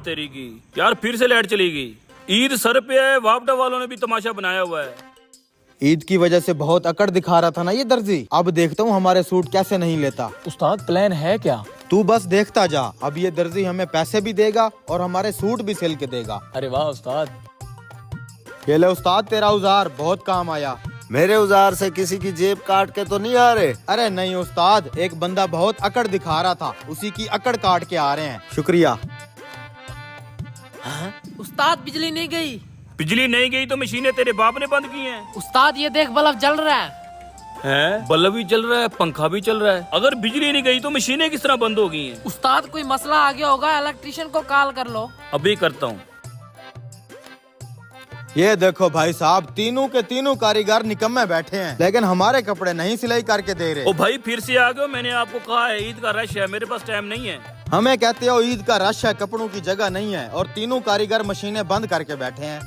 तेरी की यार, फिर से लाइट चली गई। ईद सर पे है, वापडा वालों ने भी तमाशा बनाया हुआ है। ईद की वजह से बहुत अकड़ दिखा रहा था ना ये दर्जी। अब देखता हूँ हमारे सूट कैसे नहीं लेता। उस्ताद प्लान है क्या? तू बस देखता जा, अब ये दर्जी हमें पैसे भी देगा और हमारे सूट भी सिल के देगा। अरे वाह उस्ताद। ये ले उस्ताद, तेरा औजार बहुत काम आया। मेरे औजार से किसी की जेब काट के तो नहीं आ रहे? अरे नहीं उस्ताद, एक बंदा बहुत अकड़ दिखा रहा था, उसी की अकड़ काट के आ रहे हैं। शुक्रिया। उस्ताद बिजली नहीं गई। बिजली नहीं गई तो मशीनें तेरे बाप ने बंद की हैं। उस्ताद ये देख बल्ब जल रहा है। हैं? बल्ब भी चल रहा है, पंखा भी चल रहा है। अगर बिजली नहीं गई तो मशीनें किस तरह बंद हो गई हैं? उस्ताद कोई मसला आ गया होगा, इलेक्ट्रिशियन को कॉल कर लो। अभी करता हूँ। ये देखो भाई साहब, तीनों के तीनों कारीगर निकम्मे बैठे हैं, लेकिन हमारे कपड़े नहीं सिलाई करके दे रहे। ओ भाई फिर से आ गए। मैंने आपको कहा है ईद का रश है, मेरे पास टाइम नहीं है। हमें कहते हो ईद का रश है, कपड़ों की जगह नहीं है, और तीनों कारीगर मशीनें बंद करके बैठे हैं।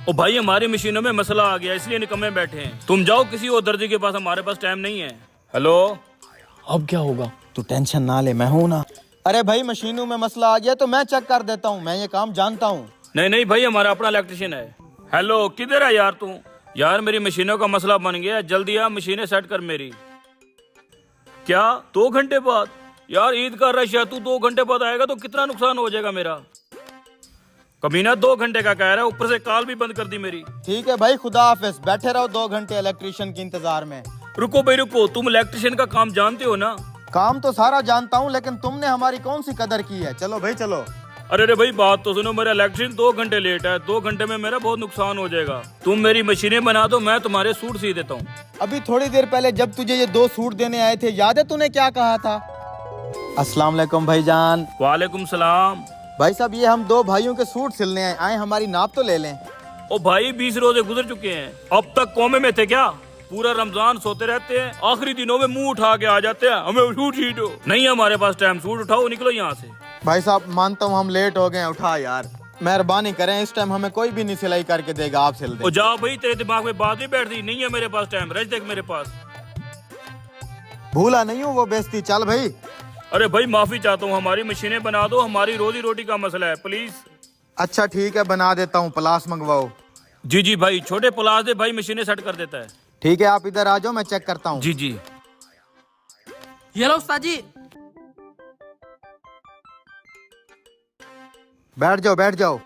ओ भाई हमारी मशीनों में मसला आ गया, इसलिए निकम्मे बैठे हैं। तुम जाओ किसी और दर्जी के पास, हमारे पास टाइम नहीं है। हेलो, अब क्या होगा? तू टेंशन ना ले, मैं हूँ ना। अरे भाई मशीनों में मसला आ गया तो मैं चेक कर देता हूँ, मैं ये काम जानता हूँ। नहीं नहीं भाई, हमारा अपना इलेक्ट्रिशियन है। हेलो, किधर है यार तू? यार मेरी मशीनों का मसला बन गया, जल्दी आ मशीनें सेट कर मेरी। क्या 2 घंटे बाद? यार ईद का रश है, तू 2 घंटे बाद आएगा तो कितना नुकसान हो जाएगा मेरा। कमीना 2 घंटे का कह रहा है, ऊपर से कॉल भी बंद कर दी मेरी। ठीक है भाई, खुदा हाफिज, बैठे रहो 2 घंटे इलेक्ट्रिशियन के इंतजार में। रुको भाई रुको, तुम इलेक्ट्रिशियन का काम जानते हो ना? काम तो सारा जानता हूँ, लेकिन तुमने हमारी कौन सी कदर की है। चलो भाई चलो। अरे भाई बात तो सुनो, मेरा इलेक्ट्रिशियन 2 घंटे लेट है। 2 घंटे में मेरा बहुत नुकसान हो जाएगा। तुम मेरी मशीनें बना दो, मैं तुम्हारे सूट सी देता हूँ। अभी थोड़ी देर पहले जब तुझे ये 2 सूट देने आए थे, याद है तूने क्या कहा था? अस्सलाम वालेकुम भाईजान। वालेकुम सलाम। भाई साहब, ये हम 2 भाइयों के सूट सिलने आए, हमारी नाप तो ले लें। ओ भाई 20 रोजे गुजर चुके हैं, अब तक कोमे में थे क्या? पूरा रमजान सोते रहते हैं, आखिरी दिनों में मुंह उठा के आ जाते हैं, हमें सूट ही दो। नहीं हमारे पास टाइम, सूट उठाओ निकलो यहाँ से। भाई साहब मानता हूँ हम लेट हो गए हैं, उठा यार, मेहरबानी करें, इस टाइम हमें कोई भी नहीं सिलाई करके देगा, आप सिल ओ दे। जाओ भाई, तेरे दिमाग में बात नहीं बैठती। नहीं है मेरे पास टाइम, रज देख मेरे पास। भूला नहीं हूँ वो बेइज्जती, चल भाई। अरे भाई माफी चाहता हूँ, हमारी मशीनें बना दो, हमारी रोजी रोटी का मसला है प्लीज। अच्छा ठीक है, बना देता हूँ, प्लास मंगवाओ। जी जी भाई, छोटे प्लास दे भाई, मशीनें सेट कर देता है। ठीक है, आप इधर आ जाओ, मैं चेक करता हूँ। जी जी। ये लो उस्ताद जी। बैठ जाओ बैठ जाओ।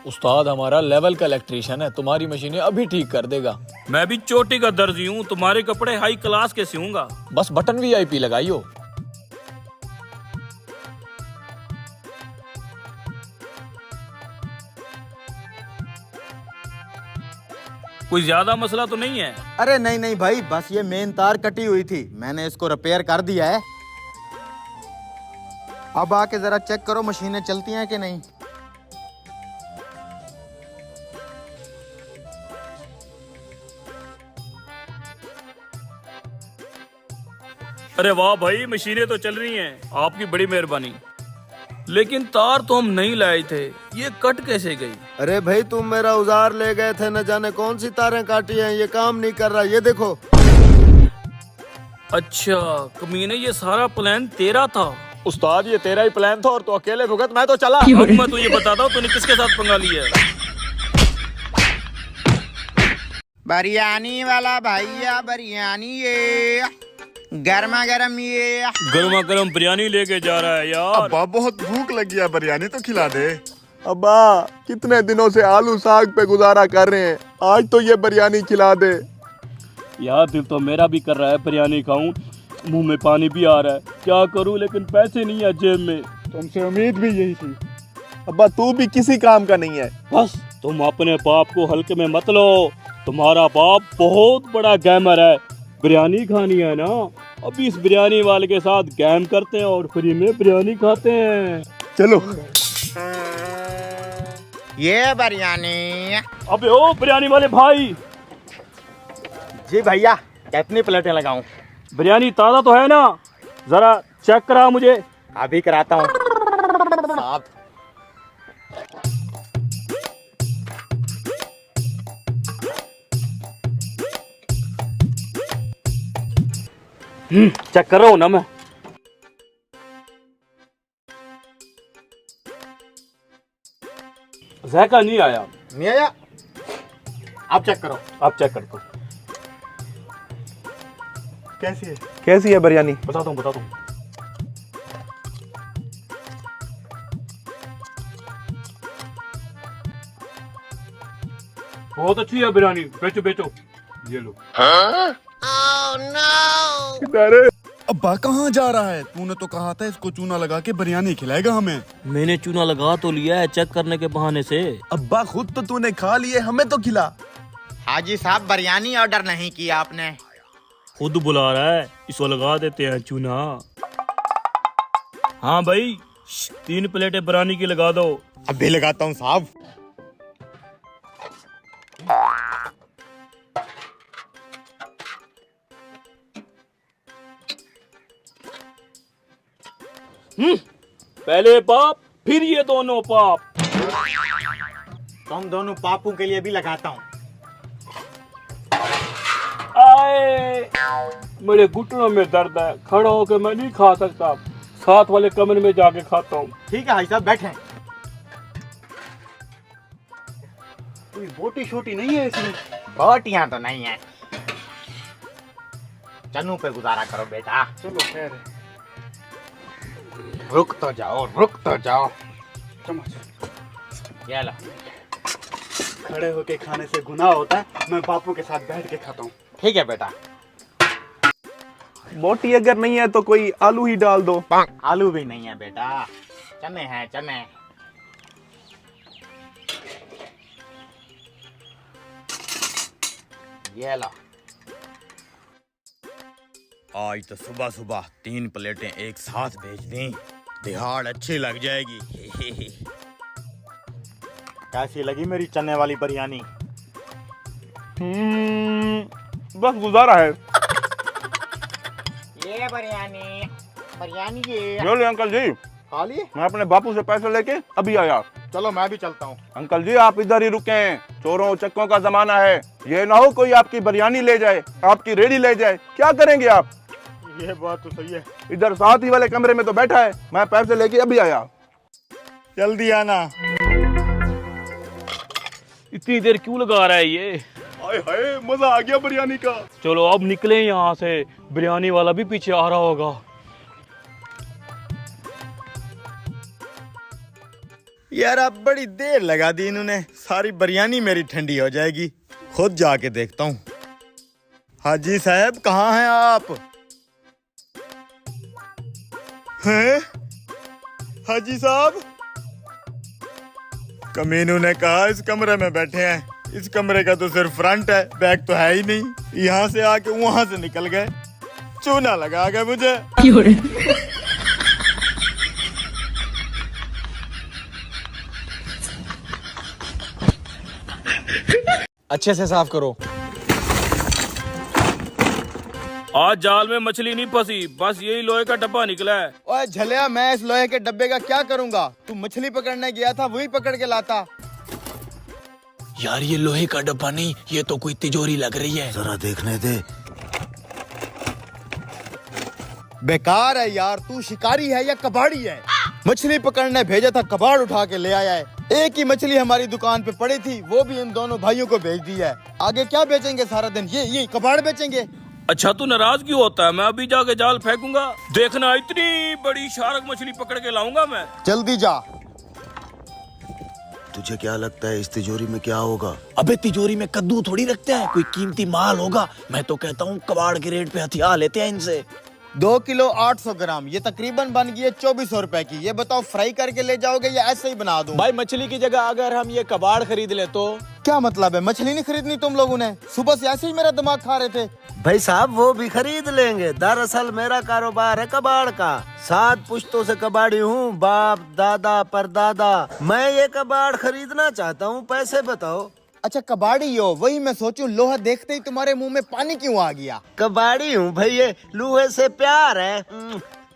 उस्ताद हमारा लेवल का इलेक्ट्रिशियन है, तुम्हारी मशीनें अभी ठीक कर देगा। मैं भी चोटी का दर्जी हूँ, तुम्हारे कपड़े हाई क्लास के सियूंगा। बस बटन VIP लगाइयो। कोई ज्यादा मसला तो नहीं है? अरे नहीं नहीं भाई, बस ये मेन तार कटी हुई थी, मैंने इसको रिपेयर कर दिया है। अब आके जरा चेक करो मशीनें चलती हैं कि नहीं। अरे वाह भाई, मशीनें तो चल रही हैं, आपकी बड़ी मेहरबानी। लेकिन तार तो हम नहीं लाए थे, ये कट कैसे गई? अरे भाई तुम मेरा औजार ले गए थे, न जाने कौन सी तारें काटी हैं, ये काम नहीं कर रहा, ये देखो। अच्छा कमीने, ये सारा प्लान तेरा था? उस्ताद ये तेरा ही प्लान था और तो अकेले भुगत, मैं तो चला। अब मैं तुझे बताता हूँ तूने किसके साथ पंगा लिया है। बिरयानी वाला भैया, बिरयानी ये गर्मा गर्म, ये गर्मा गर्म बिरयानी लेके जा रहा है यार। अब्बा बहुत भूख लगी है, बिरयानी तो खिला दे। अब्बा कितने दिनों से आलू साग पे गुजारा कर रहे हैं, आज तो ये बिरयानी खिला दे। यार दिल तो मेरा भी कर रहा है बिरयानी खाऊं, मुंह में पानी भी आ रहा है, क्या करूं, लेकिन पैसे नहीं है जेब में। तुमसे उम्मीद भी यही थी। अब्बा तू भी किसी काम का नहीं है। बस तुम अपने बाप को हल्के में मत लो, तुम्हारा बाप बहुत बड़ा गेमर है। बिरयानी खानी है ना, अभी इस बिरयानी वाले के साथ गेम करते हैं और फ्री में बिरयानी खाते हैं। चलो। ये बिरयानी। अबे ओ बिरयानी वाले भाई। जी भैया, कितनी प्लेटें लगाऊं? बिरयानी ताज़ा तो है ना? जरा चेक करा मुझे। अभी कराता हूँ साहब। चेक कर रहा हूँ ना मैं। जायका नहीं आया। नहीं आया? आप चेक करो। आप चेक कर दो। कैसी है बिरयानी? बताता हूँ। बहुत अच्छी है बिरयानी, बेचो। ये लो। अब्बा कहाँ जा रहा है? तूने तो कहा था इसको चूना लगा के बिरयानी खिलाएगा हमें। मैंने चूना लगा तो लिया है चेक करने के बहाने से। अब्बा खुद तो तूने खा लिए, हमें तो खिला। हाजी साहब बिरयानी ऑर्डर नहीं किया आपने। खुद बुला रहा है, इसको लगा देते हैं चूना। हाँ भाई, 3 प्लेटें बिरयानी की लगा दो। अभी लगाता हूँ साहब। पहले पाप फिर ये दोनों पाप। तुम दोनों पापों के लिए भी लगाता हूँ। आए, मेरे घुटनों में दर्द है, खड़ा होकर मैं नहीं खा सकता, साथ वाले कमरे में जाके खाता हूँ। ठीक है भाई साहब, बैठे। कोई बोटी छोटी नहीं है इसमें? बोटियां तो नहीं है। चनू पे गुजारा करो बेटा। चलो खैर है। रुक तो जाओ। ये लो। खड़े होके खाने से गुनाह होता है, मैं बापू के साथ बैठ के खाता हूँ। ठीक है बेटा। बोटी अगर नहीं है तो कोई आलू ही डाल दो। आलू भी नहीं है बेटा, चने हैं चने। ये लो। आज तो सुबह सुबह 3 प्लेटें एक साथ भेज दी, दिहाड़ अच्छी लग जाएगी। कैसी लगी मेरी चने वाली बिरयानी? बस गुजारा है। ये बिरयानी ये। बोले अंकल जी, खा लिए? मैं अपने बापू से पैसे लेके अभी आया। चलो मैं भी चलता हूँ। अंकल जी आप इधर ही रुके, चोरों चक्कों का जमाना है। ये ना हो कोई आपकी बिरयानी ले जाए, आपकी रेडी ले जाए, क्या करेंगे आप? ये बात तो सही है। इधर साथ ही वाले कमरे में तो बैठा है, मैं पैसे लेके अभी आया। जल्दी आना। इतनी देर क्यों लगा रहा है ये? हाय हाय, मजा आ गया बिरयानी का। चलो अब निकले यहाँ से, बिरयानी वाला भी पीछे आ रहा होगा। यार अब बड़ी देर लगा दी इन्होंने, सारी बिरयानी मेरी ठंडी हो जाएगी। खुद जाके देखता हूँ। हाजी साहब कहाँ हैं आप? हैं? हाजी साहब? कमीनों ने कहा इस कमरे में बैठे हैं। इस कमरे का तो सिर्फ फ्रंट है, बैक तो है ही नहीं। यहाँ से आके वहां से निकल गए, चूना लगा गए मुझे। अच्छे से साफ करो। आज जाल में मछली नहीं फंसी, बस यही लोहे का डब्बा निकला है। ओए झलिया, मैं इस लोहे के डब्बे का क्या करूंगा? तू मछली पकड़ने गया था, वही पकड़ के लाता। यार ये लोहे का डब्बा नहीं, ये तो कोई तिजोरी लग रही है। जरा देखने दे। बेकार है यार, तू शिकारी है या कबाड़ी है? मछली पकड़ने भेजा था, कबाड़ उठा के ले आया है। एक ही मछली हमारी दुकान पे पड़ी थी, वो भी इन दोनों भाइयों को भेज दी है। आगे क्या बेचेंगे सारा दिन? ये कबाड़ बेचेंगे। अच्छा तू नाराज क्यों होता है? मैं अभी जाके जाल फेंकूंगा, देखना इतनी बड़ी शार्क मछली पकड़ के लाऊंगा मैं। जल्दी जा। तुझे क्या लगता है इस तिजोरी में क्या होगा? अबे तिजोरी में कद्दू थोड़ी रखते हैं, कोई कीमती माल होगा। मैं तो कहता हूँ कबाड़ के रेट पे हथियार लेते हैं इनसे। 2 किलो 800 ग्राम, ये तकरीबन बन गई है 2400 रुपए की। ये बताओ फ्राई करके ले जाओगे या ऐसे ही बना दूं? भाई मछली की जगह अगर हम ये कबाड़ खरीद ले तो? क्या मतलब है? मछली नहीं खरीदनी तुम लोगों ने? सुबह से ऐसे ही मेरा दिमाग खा रहे थे। भाई साहब वो भी खरीद लेंगे। दरअसल मेरा कारोबार है कबाड़ का। 7 पुश्तों से कबाड़ी हूँ, बाप दादा परदादा। मैं ये कबाड़ खरीदना चाहता हूँ, पैसे बताओ। अच्छा कबाड़ी हो, वही मैं सोचूं लोहा देखते ही तुम्हारे मुंह में पानी क्यों आ गया? कबाड़ी हूँ भाई, ये लोहे से प्यार है।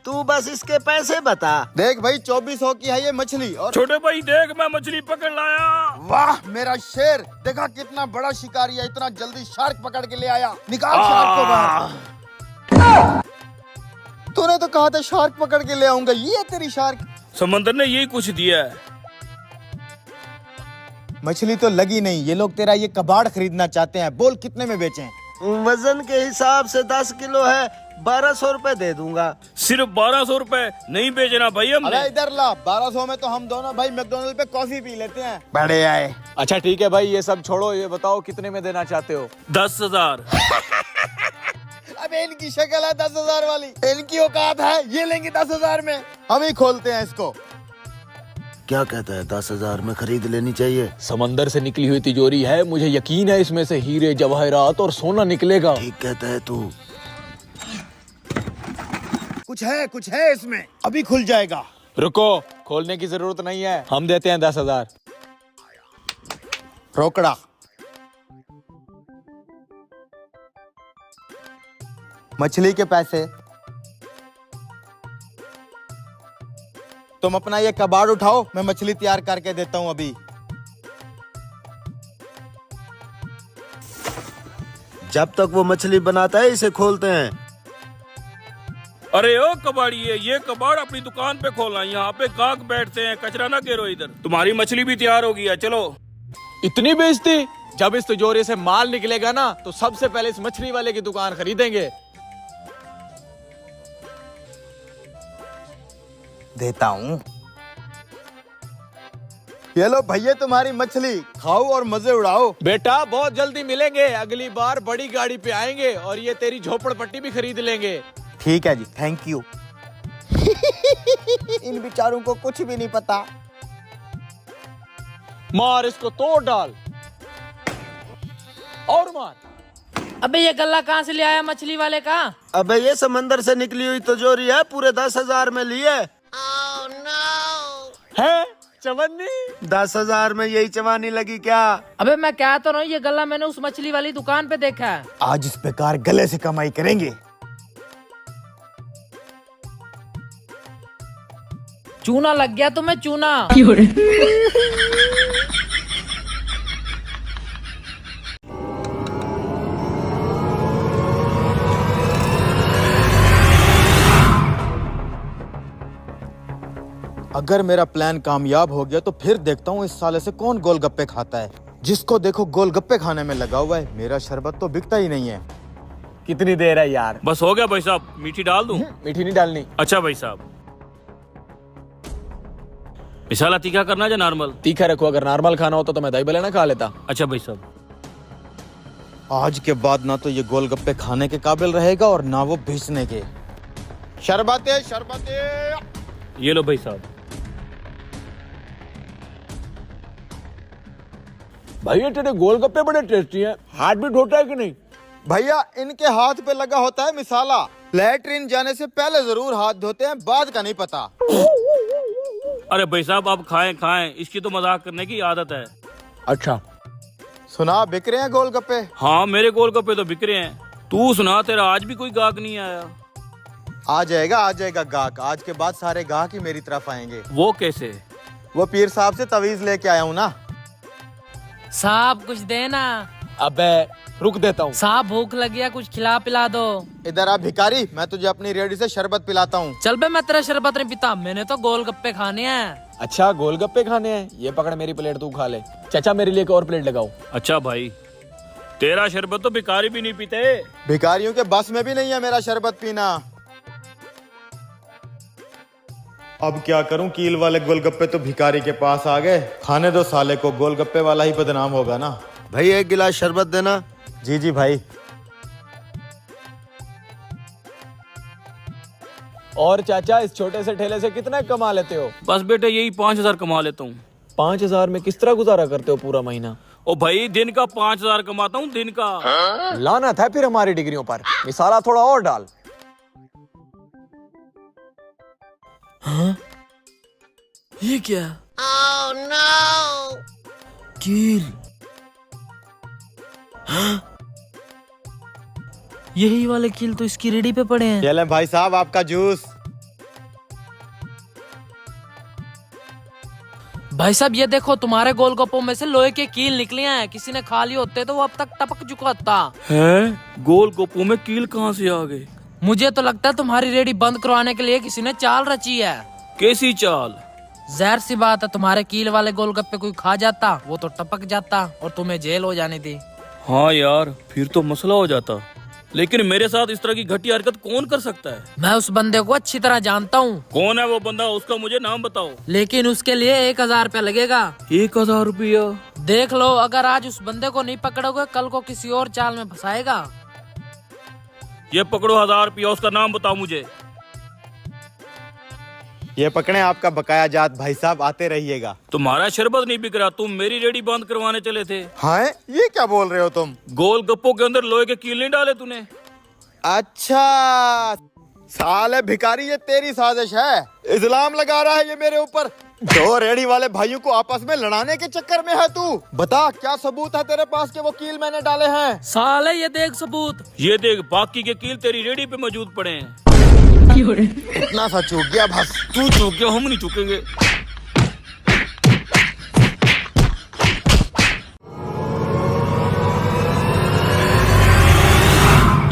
तू बस इसके पैसे बता। देख भाई 2400 की है ये मछली। और छोटे भाई देख, मैं मछली पकड़ लाया। वाह मेरा शेर, देखा कितना बड़ा शिकारी है, इतना जल्दी शार्क पकड़ के ले आया। निकाल शार्क को बाहर। तूने तो कहा था शार्क पकड़ के ले आऊंगा, ये है तेरी शार्क। समंदर ने यही कुछ दिया है। मछली तो लगी नहीं, ये लोग तेरा ये कबाड़ खरीदना चाहते हैं, बोल कितने में बेचें? वजन के हिसाब से 10 किलो है, 1200 रुपए दे दूंगा। सिर्फ 1200 रुपए नहीं बेचना भाई हमने। अरे इधर ला, 1200 में तो हम दोनों भाई मैकडॉनल्ड पे कॉफी पी लेते हैं। बड़े आए। अच्छा ठीक है भाई, ये सब छोड़ो, ये बताओ कितने में देना चाहते हो? 10,000। अबे इनकी शक्ल है 10,000 वाली, इनकी औकात है, ये लेंगे 10,000 में। हम ही खोलते हैं इसको। क्या कहता है, 10,000 में खरीद लेनी चाहिए? समंदर से निकली हुई तिजोरी है, मुझे यकीन है इसमें से हीरे जवाहरात और सोना निकलेगा। ठीक कहता है तू। कुछ है इसमें, अभी खुल जाएगा। रुको, खोलने की जरूरत नहीं है, हम देते हैं 10,000। रोकड़ा। मछली के पैसे। तुम अपना ये कबाड़ उठाओ, मैं मछली तैयार करके देता हूं अभी। जब तक वो मछली बनाता है इसे खोलते हैं। अरे ओ कबाड़िए, ये कबाड़ अपनी दुकान पे खोलना, यहाँ पे गाहक बैठते हैं, कचरा ना गिरो इधर। तुम्हारी मछली भी तैयार हो गई है, चलो। इतनी बेइज्जती? जब इस तिजोरी से माल निकलेगा ना, तो सबसे पहले इस मछली वाले की दुकान खरीदेंगे। देता हूं। ये लो भैया तुम्हारी मछली, खाओ और मजे उड़ाओ। बेटा बहुत जल्दी मिलेंगे, अगली बार बड़ी गाड़ी पे आएंगे और ये तेरी झोपड़पट्टी भी खरीद लेंगे। ठीक है जी, थैंक यू। इन बेचारों को कुछ भी नहीं पता। मार इसको, तोड़ डाल और मार। अबे ये गल्ला कहाँ से ले आया मछली वाले का? अबे ये समंदर से निकली हुई तिजोरी है, पूरे 10,000 में ली है। है चवन्नी? 10,000 में यही चवानी लगी क्या? अबे मैं क्या तो नहीं, ये गल्ला मैंने उस मछली वाली दुकान पे देखा है। आज इस प्रकार गले से कमाई करेंगे। चूना लग गया तुम्हें, चूना। अगर मेरा प्लान कामयाब हो गया तो फिर देखता हूँ इस साले से कौन गोलगप्पे खाता है। जिसको देखो गोलगप्पे खाने में लगा हुआ है, मेरा शरबत तो बिकता ही नहीं है। कितनी देर है यार? बस हो गया भाई साहब, मीठी डाल दूं? मीठी नहीं डालनी। अच्छा भाई साहब। मिसाला तीखा करना या नॉर्मल? तीखा रखो, अगर नॉर्मल खाना होता तो मैं दही भले ना खा लेता। अच्छा भाई साहब। आज के बाद ना तो ये गोलगप्पे खाने के काबिल रहेगा और ना वो बेचने के। शरबते शरबते। ये लो भाई साहब। भैया तेरे गोलगप्पे बड़े टेस्टी हैं, हाथ भी धोता है कि नहीं? भैया इनके हाथ पे लगा होता है मिसाला, लैट्रिन जाने से पहले जरूर हाथ धोते हैं, बाद का नहीं पता। अरे भाई साहब आप खाएं खाएं, इसकी तो मजाक करने की आदत है। अच्छा सुना बिक रहे हैं गोलगप्पे? हाँ मेरे गोलगप्पे तो बिक रहे हैं। तू सुना, तेरा आज भी कोई गाहक नहीं आया? आ जाएगा गाहक। आज के बाद सारे गाहक ही मेरी तरफ आएंगे। वो कैसे? वो पीर साहब से तवीज लेके आया हूँ ना। साहब कुछ देना। अबे रुक देता हूँ। साहब भूख लगी है, कुछ खिला पिला दो। इधर आ भिखारी, मैं तुझे अपनी रेडी से शरबत पिलाता हूँ। चल बे, मैं तेरा शरबत नहीं पीता, मैंने तो गोलगप्पे खाने हैं। अच्छा गोलगप्पे खाने हैं, ये पकड़ मेरी प्लेट तू खा ले। चाचा मेरे लिए एक और प्लेट लगाओ। अच्छा भाई, तेरा शरबत तो भिखारी भी नहीं पीते। भिखारियों के बस में भी नहीं है मेरा शरबत पीना। अब क्या करूं, कील वाले गोलगप्पे तो भिखारी के पास आ गए। खाने दो साले को, गोलगप्पे वाला ही बदनाम होगा ना। भाई एक गिलास शरबत देना। जी जी भाई। और चाचा इस छोटे से ठेले से कितना कमा लेते हो? बस बेटे यही 5,000 कमा लेता हूँ। 5,000 में किस तरह गुजारा करते हो पूरा महीना? ओ भाई दिन का 5,000 कमाता हूँ, दिन का। लानत है फिर हमारी डिग्रियों पर। मिसाला थोड़ा और डाल। हाँ? ये क्या? कील। हाँ? यही वाले कील तो इसकी रेडी पे पड़े हैं। ये लें भाई साहब आपका जूस। भाई साहब ये देखो, तुम्हारे गोलगप्पों में से लोहे के कील निकले हैं। किसी ने खा लिए होते तो वो अब तक टपक चुका था। है? गोलगप्पों में कील कहाँ से आ गए? मुझे तो लगता है तुम्हारी रेडी बंद करवाने के लिए किसी ने चाल रची है। कैसी चाल? जहर सी बात है, तुम्हारे कील वाले गोलगप्पे कोई खा जाता वो तो टपक जाता और तुम्हें जेल हो जानी थी। हाँ यार, फिर तो मसला हो जाता। लेकिन मेरे साथ इस तरह की घटिया हरकत कौन कर सकता है? मैं उस बंदे को अच्छी तरह जानता हूँ। कौन है वो बंदा? उसका मुझे नाम बताओ। लेकिन उसके लिए 1000 रुपया लगेगा। 1000 रुपया? देख लो, अगर आज उस बंदे को नहीं पकड़ोगे कल को किसी और चाल में फंसाएगा। ये पकड़ो 1000 रुपया, उसका नाम बताओ मुझे। ये पकड़े आपका बकाया जात भाई साहब, आते रहिएगा। तुम्हारा शरबत नहीं बिक रहा, तुम मेरी रेडी बंद करवाने चले थे। हाँ, ये क्या बोल रहे हो तुम? गोलगप्पों के अंदर लोहे के कील नहीं डाले तूने? अच्छा साले भिखारी, ये तेरी साजिश है। इल्जाम लगा रहा है ये मेरे ऊपर। दो रेडी वाले भाइयों को आपस में लड़ाने के चक्कर में है तू। बता क्या सबूत है तेरे पास कि वो कील मैंने डाले हैं? साले ये देख सबूत। ये देख, बाकी के कील तेरी रेडी पे मौजूद पड़े हैं। इतना सा चूक गया बस। तू चूक गया, हम नहीं चूकेंगे।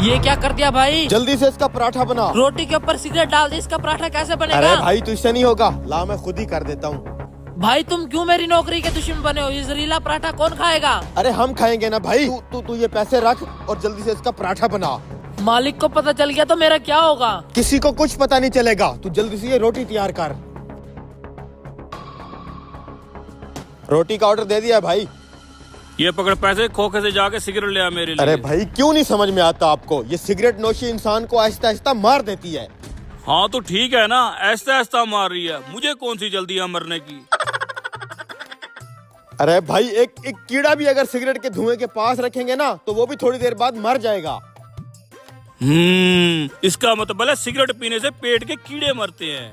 ये क्या कर दिया भाई? जल्दी से इसका पराठा बना। रोटी के ऊपर सिगरेट डाल दी, इसका पराठा कैसे बनेगा? अरे भाई तुझसे नहीं होगा, ला मैं खुद ही कर देता हूँ। भाई तुम क्यों मेरी नौकरी के दुश्मन बने हो? ये जहरीला पराठा कौन खाएगा? अरे हम खाएंगे ना भाई। तू ये पैसे रख और जल्दी से इसका पराठा बना। मालिक को पता चल गया तो मेरा क्या होगा? किसी को कुछ पता नहीं चलेगा। तू जल्दी से ये रोटी तैयार कर। रोटी का ऑर्डर दे दिया भाई। ये पकड़ पैसे, खोखे से जाके सिगरेट ले आ मेरे लिए। अरे भाई क्यों नहीं समझ में आता आपको? ये सिगरेट नोशी इंसान को आहिस्ता आहिस्ता मार देती है। हाँ तो ठीक है ना, ऐसा ऐसा मार रही है, मुझे कौन सी जल्दी है मरने की। अरे भाई एक कीड़ा भी अगर सिगरेट के धुएं के पास रखेंगे ना तो वो भी थोड़ी देर बाद मर जाएगा। इसका मतलब है सिगरेट पीने से पेट के कीड़े मरते हैं।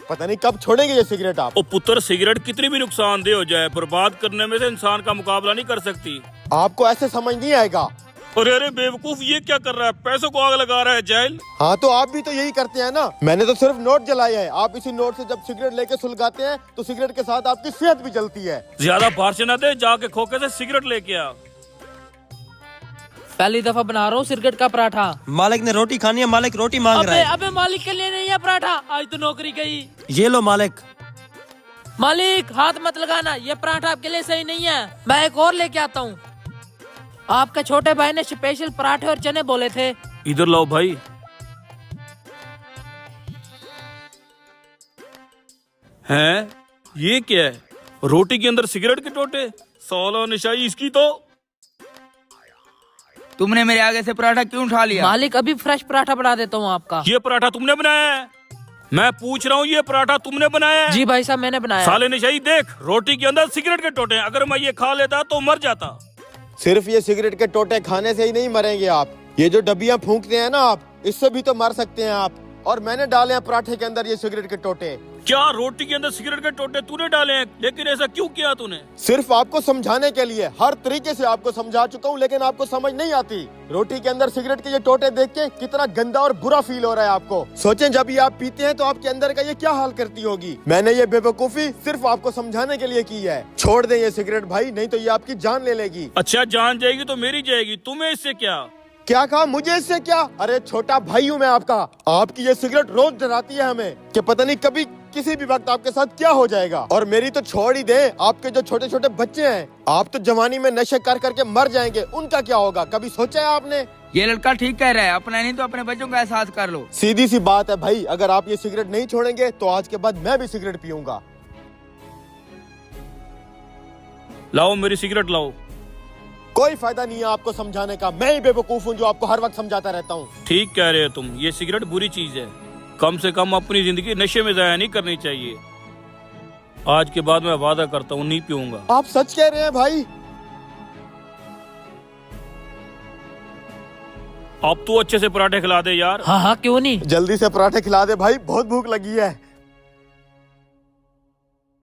पता नहीं कब छोड़ेंगे ये सिगरेट आप। ओ पुत्र, सिगरेट कितनी भी नुकसानदेह हो जाए, बर्बाद करने में से इंसान का मुकाबला नहीं कर सकती। आपको ऐसे समझ नहीं आएगा। अरे बेवकूफ, ये क्या कर रहा है? पैसों को आग लगा रहा है जाहिल। हाँ तो आप भी तो यही करते हैं ना। मैंने तो सिर्फ नोट जलाया है। आप इसी नोट से जब सिगरेट लेके सुलगाते हैं तो सिगरेट के साथ आपकी सेहत भी जलती है। ज्यादा भाषण न दे, जाके खोखे से सिगरेट लेके आ। पहली दफा बना रहा हूँ सिगरेट का पराठा। मालिक ने रोटी खानी है, मालिक रोटी मांग रहा है। अबे मालिक के लिए नहीं है पराठा, आज तो नौकरी गई। ये लो मालिक। मालिक हाथ मत लगाना, ये पराठा आपके लिए सही नहीं है। मैं एक और लेके आता हूँ। आपके छोटे भाई ने स्पेशल पराठे और चने बोले थे। इधर लाओ भाई। हैं? ये क्या है? रोटी के अंदर सिगरेट के टोटे? साला निशाई इसकी तो। तुमने मेरे आगे से पराठा क्यों उठा लिया? मालिक अभी फ्रेश पराठा बना देता हूँ आपका। ये पराठा तुमने बनाया है? मैं पूछ रहा हूँ, ये पराठा तुमने बनाया है? जी भाई साहब मैंने बनाया। साले निशाई देख, रोटी के अंदर सिगरेट के टोटे हैं। अगर मैं ये खा लेता तो मर जाता। सिर्फ ये सिगरेट के टोटे खाने से ही नहीं मरेंगे आप। ये जो डब्बियां फूंकते हैं ना आप, इससे भी तो मर सकते हैं आप। और मैंने डाले हैं पराठे के अंदर ये सिगरेट के टोटे। क्या रोटी के अंदर सिगरेट के टोटे तूने डाले हैं? लेकिन ऐसा क्यों किया तूने? सिर्फ आपको समझाने के लिए। हर तरीके से आपको समझा चुका हूँ लेकिन आपको समझ नहीं आती। रोटी के अंदर सिगरेट के ये टोटे देख के कितना गंदा और बुरा फील हो रहा है आपको। सोचें जब ये आप पीते हैं तो आपके अंदर का ये क्या हाल करती होगी। मैंने ये बेवकूफी सिर्फ आपको समझाने के लिए की है। छोड़ दें ये सिगरेट भाई, नहीं तो ये आपकी जान ले लेगी। अच्छा जान जाएगी तो मेरी जाएगी, तुम्हें इससे क्या? क्या कहा? मुझे इससे क्या? अरे छोटा भाई हूँ मैं आपका। आपकी ये सिगरेट रोज डराती है हमें कि पता नहीं कभी किसी भी वक्त आपके साथ क्या हो जाएगा। और मेरी तो छोड़ ही दे, आपके जो छोटे छोटे बच्चे हैं, आप तो जवानी में नशे कर करके मर जाएंगे, उनका क्या होगा? कभी सोचा है आपने? ये लड़का ठीक कह रहा है, अपना नहीं तो अपने बच्चों का एहसास कर लो। सीधी सी बात है भाई, अगर आप ये सिगरेट नहीं छोड़ेंगे तो आज के बाद मैं भी सिगरेट पीऊंगा। लाओ मेरी सिगरेट लाओ। कोई फायदा नहीं है आपको समझाने का। मैं ही बेवकूफ हूँ जो आपको हर वक्त समझाता रहता हूँ। ठीक कह रहे हो तुम, ये सिगरेट बुरी चीज है। कम से कम अपनी जिंदगी नशे में जाया नहीं करनी चाहिए। आज के बाद मैं वादा करता हूँ नहीं पीऊंगा। आप सच कह रहे हैं भाई? अब तू अच्छे से पराठे खिला दे यार। हाँ हाँ क्यों नहीं। जल्दी से पराठे खिला दे भाई, बहुत भूख लगी है।